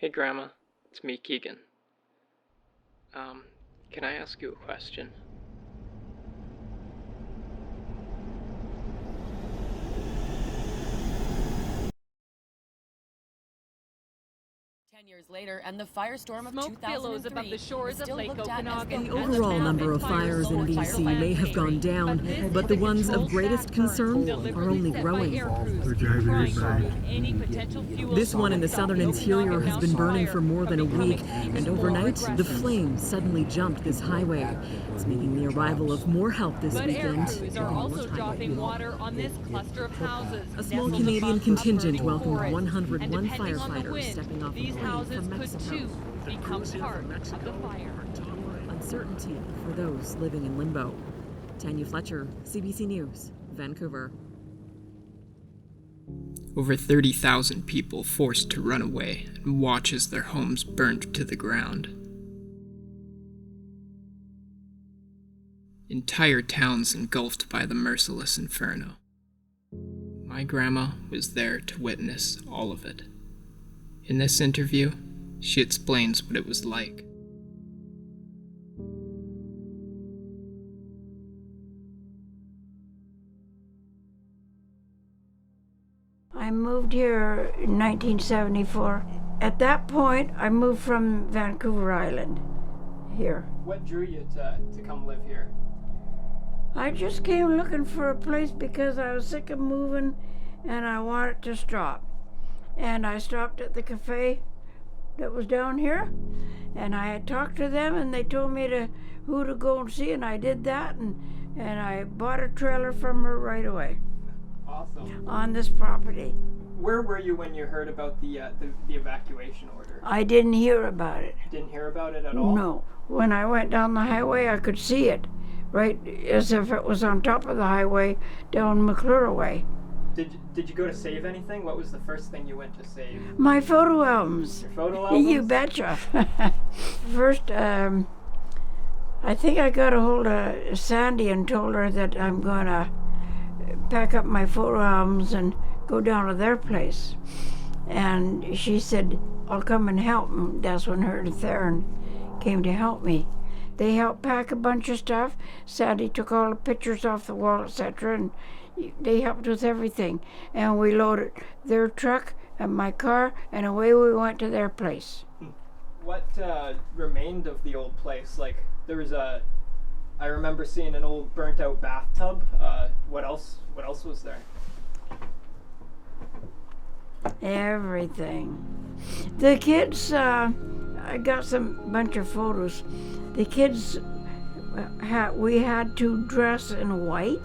Hey Grandma, it's me, Keegan. Can I ask you a question? 10 years later, and the firestorm of Smoke billows above the shores of Lake Okanagan. The overall number of fires in BC may have gone down, but the ones of greatest concern are only growing. This one in the southern interior has been burning for more than a week, and overnight, the flames suddenly jumped this highway. It's making the arrival of more help this weekend. Crews are also dropping water on this cluster of houses. A small Canadian contingent welcomed 101 firefighters stepping off These a plane houses from could Mexico. too become part of the fire. Uncertainty for those living in limbo. Tanya Fletcher, CBC News, Vancouver. Over 30,000 people forced to run away and watch as their homes burned to the ground. Entire towns engulfed by the merciless inferno. My grandma was there to witness all of it. In this interview, she explains what it was like. I moved here in 1974. At that point, I moved from Vancouver Island here. What drew you to come live here? I just came looking for a place because I was sick of moving and I wanted to stop. And I stopped at the cafe that was down here, and I had talked to them, and they told me who to go and see, and I did that, and I bought a trailer from her right away. Awesome. On this property. Where were you when you heard about the evacuation order? I didn't hear about it. You didn't hear about it at all? No. When I went down the highway, I could see it, right as if it was on top of the highway down Mclure way. Did you go to save anything? What was the first thing you went to save? My photo albums. Your photo albums? You betcha. First, I think I got a hold of Sandy and told her that I'm going to pack up my photo albums and go down to their place. And she said, I'll come and help. And that's when her and Theron came to help me. They helped pack a bunch of stuff. Sandy took all the pictures off the wall, etc., and they helped with everything. And we loaded their truck and my car, and away we went to their place. What remained of the old place? Like, there was I remember seeing an old burnt out bathtub. What else was there? Everything. The kids, I got some bunch of photos. The kids, we had to dress in white,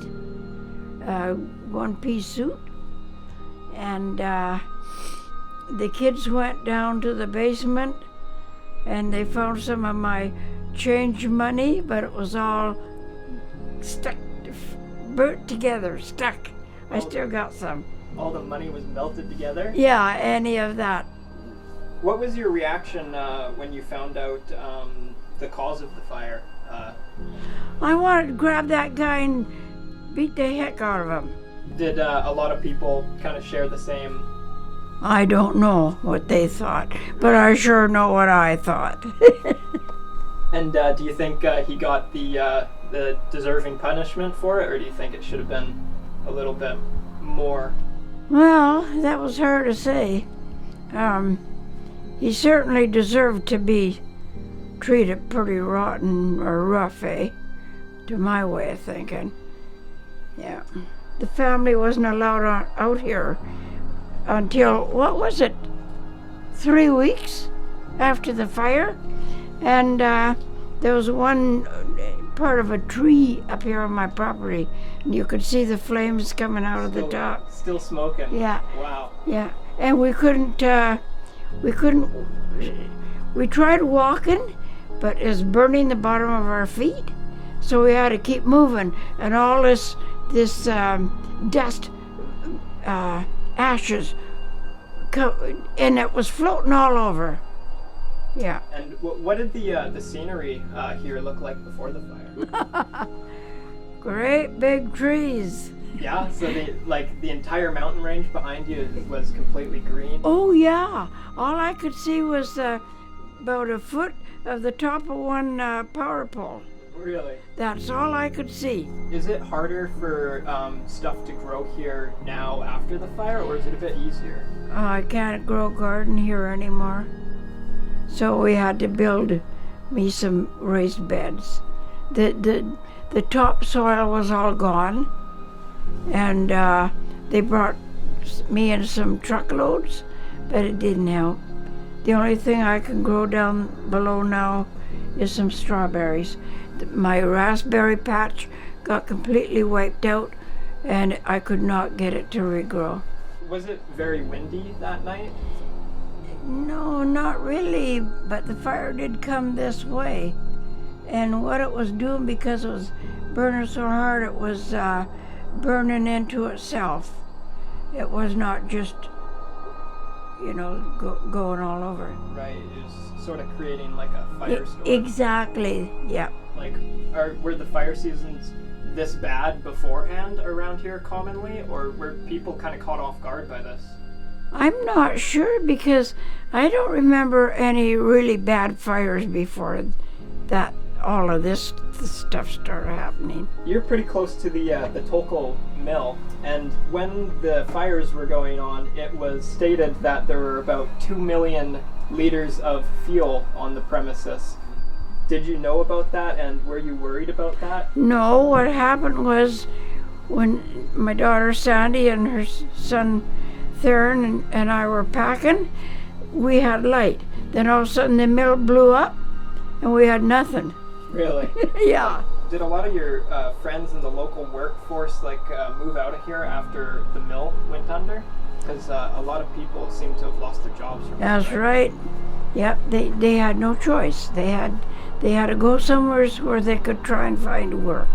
one-piece suit, and the kids went down to the basement and they found some of my change money, but it was all stuck, burnt together, stuck. I still got some. All the money was melted together? Yeah, any of that. What was your reaction when you found out the cause of the fire? I wanted to grab that guy and beat the heck out of him. Did a lot of people kind of share the same? I don't know what they thought, but I sure know what I thought. And do you think he got the deserving punishment for it, or do you think it should have been a little bit more? Well, that was hard to say. He certainly deserved to be treated pretty rotten or rough, to my way of thinking. Yeah. The family wasn't allowed out here until, what was it, 3 weeks after the fire? And there was one part of a tree up here on my property, and you could see the flames coming out of the top. Still smoking? Yeah. Wow. Yeah. And we tried walking, but it was burning the bottom of our feet, so we had to keep moving, and all this dust, ashes, and it was floating all over. Yeah. And what did the scenery here look like before the fire? Great big trees. Yeah, so the entire mountain range behind you was completely green. Oh yeah, all I could see was about a foot of the top of one power pole. Really? That's all I could see. Is it harder for stuff to grow here now after the fire, or is it a bit easier? I can't grow garden here anymore, so we had to build me some raised beds. The topsoil was all gone, and they brought me in some truckloads, but it didn't help. The only thing I can grow down below now is some strawberries. My raspberry patch got completely wiped out, and I could not get it to regrow. Was it very windy that night? No, not really, but the fire did come this way. And what it was doing, because it was burning so hard, it was burning into itself. It was not just, going all over. Right, it was sort of creating like a firestorm. Exactly, yeah. Like, were the fire seasons this bad beforehand around here commonly, or were people kind of caught off guard by this? I'm not sure, because I don't remember any really bad fires before that all of this stuff started happening. You're pretty close to the Tolko mill, and when the fires were going on, it was stated that there were about 2 million liters of fuel on the premises. Did you know about that, and were you worried about that? No, what happened was when my daughter Sandy and her son Theron and I were packing, we had light. Then all of a sudden the mill blew up and we had nothing. Really? Yeah. Did a lot of your friends in the local workforce move out of here after the mill went under? Because a lot of people seem to have lost their jobs from That's that, right. Yep, they had no choice. They had to go somewhere where they could try and find work.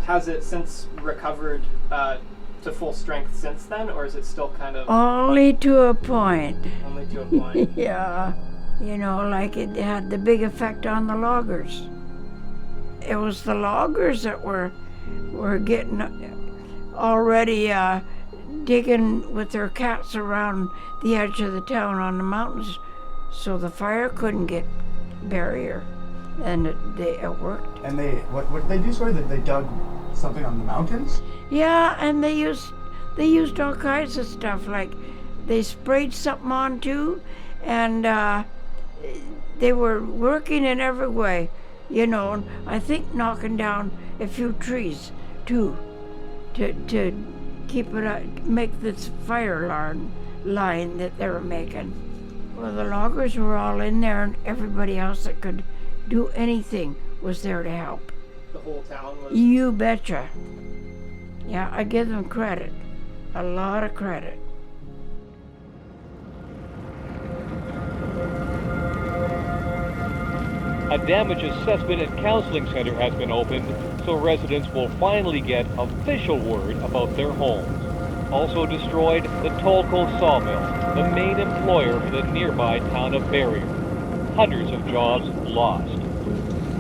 Has it since recovered to full strength since then, or is it still kind of... Only to a point. Only to a point. Yeah. It had the big effect on the loggers. It was the loggers that were getting already digging with their cats around the edge of the town on the mountains, so the fire couldn't get Barriere, and it worked. And what did they do? Sorry, that they dug something on the mountains? Yeah, and they used all kinds of stuff, like they sprayed something on too, and they were working in every way, and I think knocking down a few trees too, to keep it up, make this fire line that they were making. Well, the loggers were all in there, and everybody else that could do anything was there to help. The whole town was... You betcha. Yeah, I give them credit. A lot of credit. A damage assessment and counseling center has been opened, so residents will finally get official word about their homes. Also destroyed, the Tolko sawmill, the main employer for the nearby town of Barriere. Hundreds of jobs lost.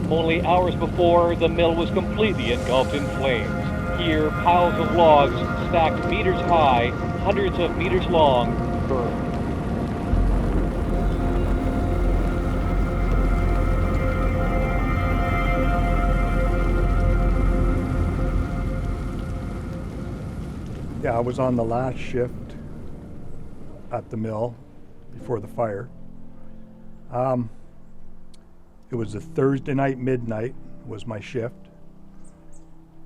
Only hours before, the mill was completely engulfed in flames. Here, piles of logs, stacked meters high, hundreds of meters long, burned. Yeah, I was on the last shift at the mill before the fire. It was a Thursday night, midnight was my shift,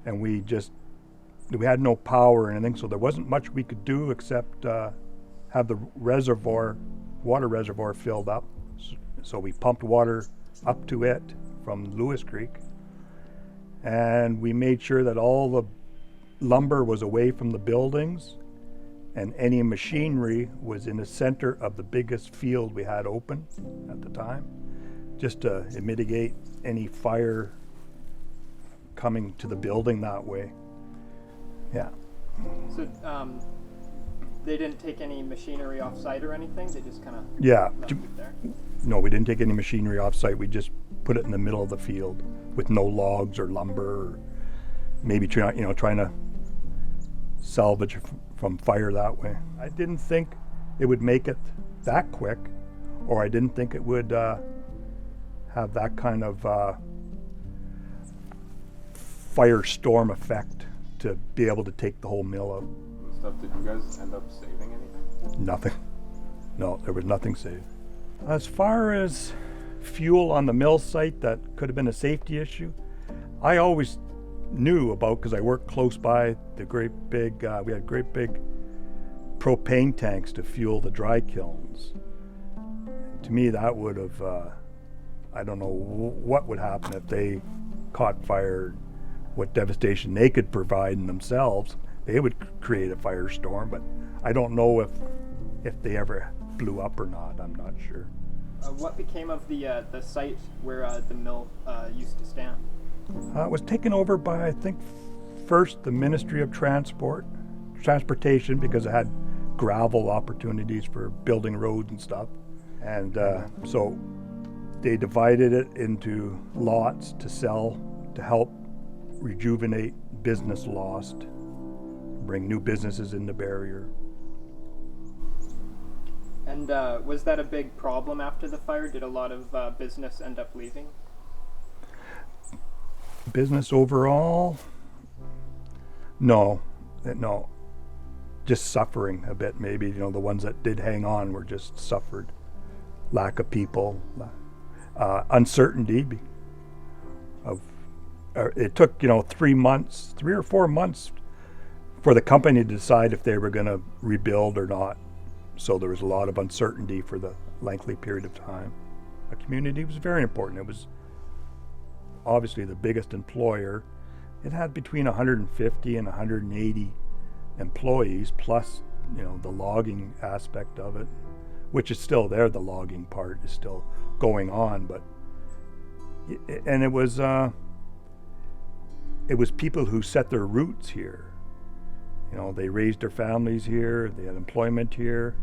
and we had no power or anything, so there wasn't much we could do except have the water reservoir filled up. So we pumped water up to it from Lewis Creek, and we made sure that all the lumber was away from the buildings and any machinery was in the center of the biggest field we had open at the time, just to mitigate any fire coming to the building that way. Yeah. So they didn't take any machinery off site or anything? They just kind of left it there? No, we didn't take any machinery off site. We just put it in the middle of the field with no logs or lumber, or maybe trying to salvage from fire that way. I didn't think it would make it that quick, or I didn't think it would have that kind of firestorm effect to be able to take the whole mill out. Stuff, did you guys end up saving anything? Nothing. No, there was nothing saved. As far as fuel on the mill site that could have been a safety issue, I always knew about, because I worked close by the great big, we had great big propane tanks to fuel the dry kilns. To me, that would have, I don't know what would happen if they caught fire, what devastation they could provide in themselves. They would create a firestorm, but I don't know if they ever blew up or not. I'm not sure. What became of the site where the mill used to stand? It was taken over by, I think, first the Ministry of Transportation, because it had gravel opportunities for building roads and stuff. And so they divided it into lots to sell, to help rejuvenate business lost, bring new businesses into Barriere. And was that a big problem after the fire? Did a lot of business end up leaving? Business overall? No. Just suffering a bit, maybe. The ones that did hang on were just suffered. Lack of people, uncertainty of. It took 3 or 4 months for the company to decide if they were going to rebuild or not. So there was a lot of uncertainty for the lengthy period of time. The community was very important. It was obviously the biggest employer. It had between 150 and 180 employees, plus the logging aspect of it, which is still there. The logging part is still going on, and it was people who set their roots here. They raised their families here, they had employment here.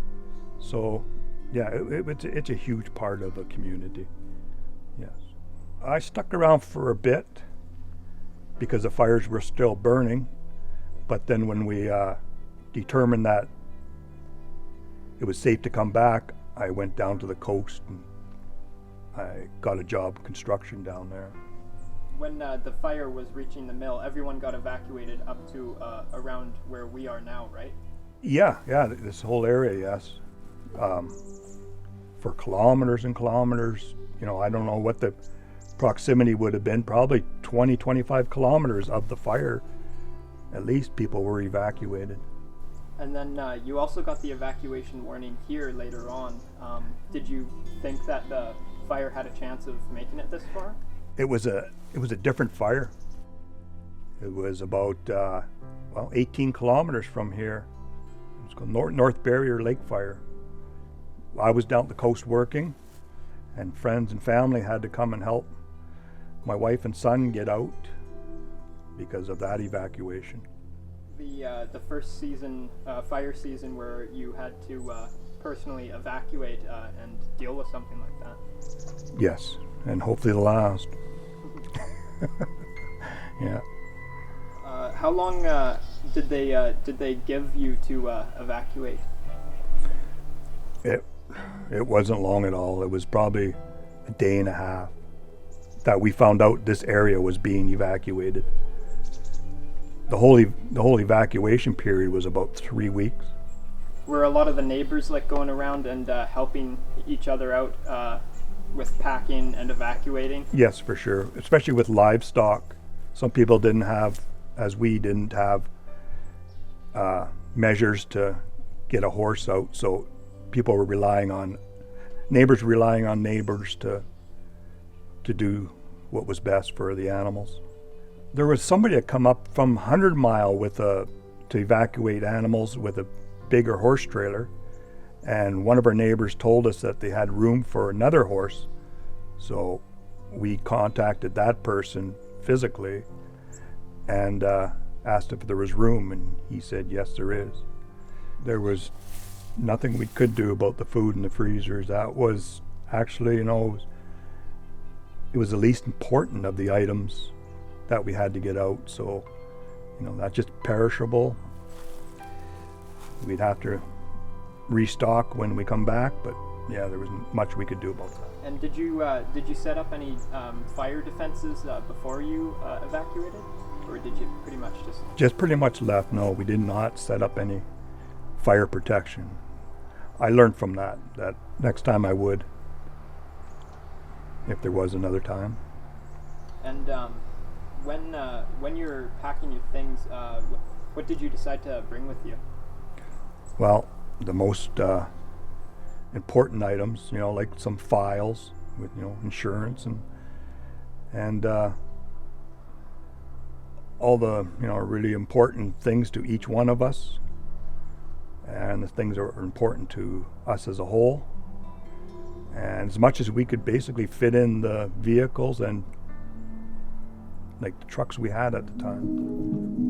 So, yeah, it's a huge part of the community. Yes. I stuck around for a bit because the fires were still burning, but then when we determined that it was safe to come back, I went down to the coast and I got a job construction down there. When the fire was reaching the mill, everyone got evacuated up to around where we are now, right? Yeah, this whole area, yes. For kilometers and kilometers, I don't know what the proximity would have been, probably 20, 25 kilometers of the fire. At least people were evacuated. And then you also got the evacuation warning here later on. Did you think that the fire had a chance of making it this far? It was a different fire. It was about 18 kilometers from here. It's called North Barriere Lake Fire. I was down the coast working, and friends and family had to come and help my wife and son get out because of that evacuation. The first season, fire season, where you had to personally evacuate and deal with something like that. Yes, and hopefully the last. Yeah. How long did they give you to evacuate? It wasn't long at all. It was probably a day and a half that we found out this area was being evacuated. The whole evacuation period was about 3 weeks. Were a lot of the neighbors going around and helping each other out with packing and evacuating? Yes, for sure, especially with livestock. Some people didn't have, as we didn't have, measures to get a horse out, so people were relying on neighbors to do what was best for the animals. There was somebody that come up from 100 Mile to evacuate animals with a bigger horse trailer, and one of our neighbors told us that they had room for another horse, so we contacted that person physically and asked if there was room, and he said yes, there is. There was nothing we could do about the food in the freezers. That was actually, it was the least important of the items that we had to get out. So, that's just perishable. we'd have to restock when we come back, but yeah, there wasn't much we could do about that. And did you set up any fire defenses before you evacuated, or did you pretty much just pretty much left? No, we did not set up any fire protection. I learned from that next time I would, if there was another time. And when you're packing your things, what did you decide to bring with you? Well, the most important items, like some files with, insurance and all the, really important things to each one of us, and the things that are important to us as a whole. And as much as we could basically fit in the vehicles and like the trucks we had at the time.